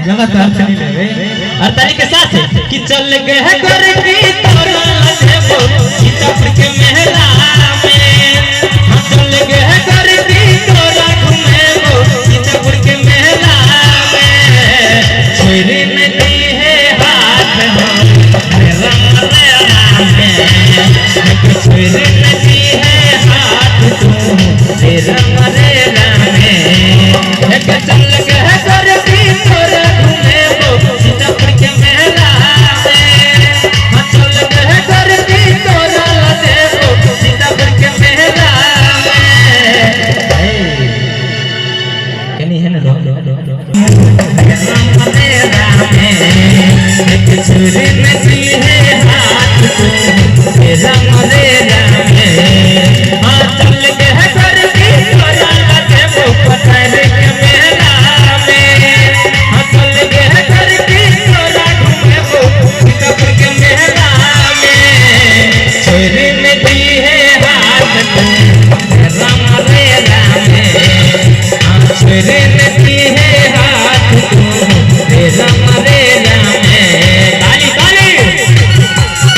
लगातार चली ले और ताली के साथ कि चल गए घर की तोरा देबो सीतापुर के महला में हम चल गए घर की तोरा घुमेबो सीतापुर के महला में छोरी नदी है हाथ मेरा मेरा में छोरी नदी है हाथ तू तेरा मरेला में एक चल गए घर की तोरा घुमेबो सीतापुर के महला में हम चल गए घर की तोरा देबो सीतापुर के महला में कनी है ना एक छुरी में दी है हाथ तू तेरा मरेला में हाँ चल गए घर की तोरा देबो पठार के महला में हाँ चल गए घर की तोरा घुमेबो सीतापुर के महला में छुरी में दी है हाथ तू तेरा मरेला में हाँ छुरी में दी है हाथ तू तेरा मरेला में ताली ताली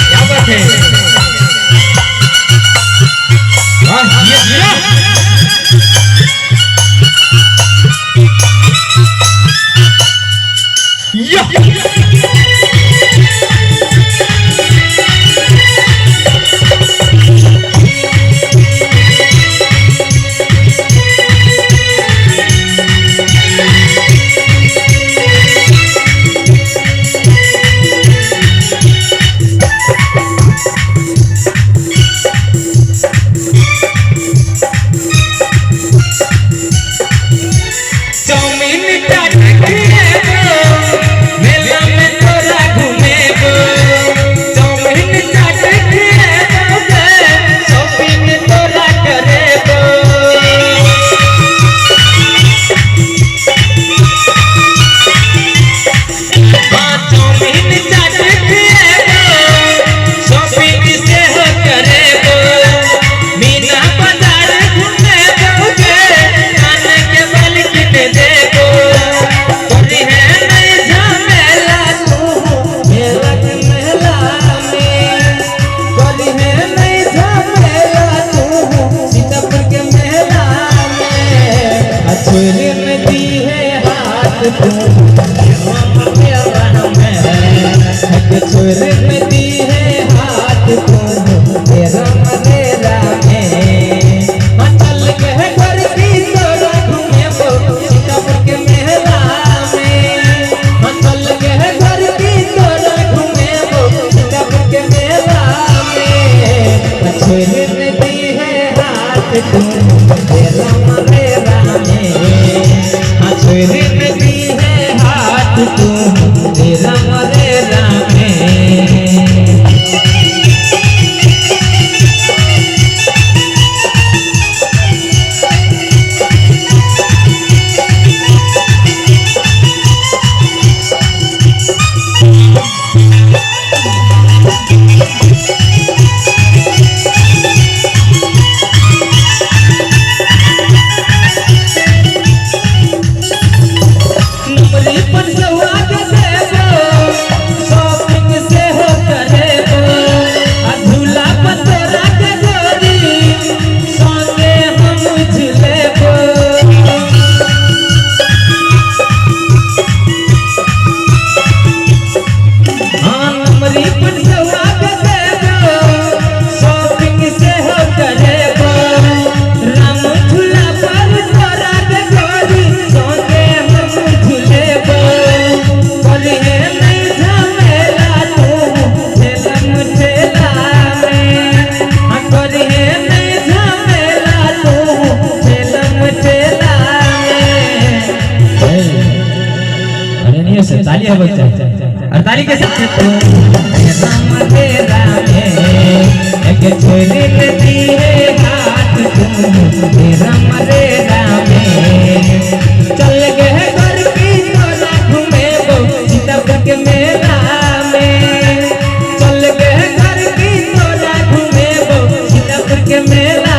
क्या बात है वाह ये छोरे में दी है हाथ तू तेरा मरेला में हाँ चल गए घर की तोरा घुमेबो सीतापुर के महला में हाँ चल गए घर की तोरा घुमेबो सीतापुर के महला में छोरे में दी है हाथ तू तेरा मरेला में हाँ छोरे में दी है हाथ तू तेरा मरेला ताली है बच्चा और ताली के साथ एक छोरी में दी है हाथ तू तेरा मरेला में चल गए घर की तोरा घुमेबो सीतापुर के मेला में चल गए घर की तोरा घुमेबो सीतापुर के मेला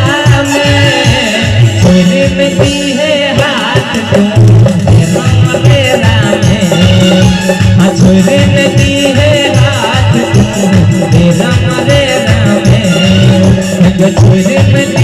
में छोरी में दी है हाथ तू तेरा मरेला में छोड़ में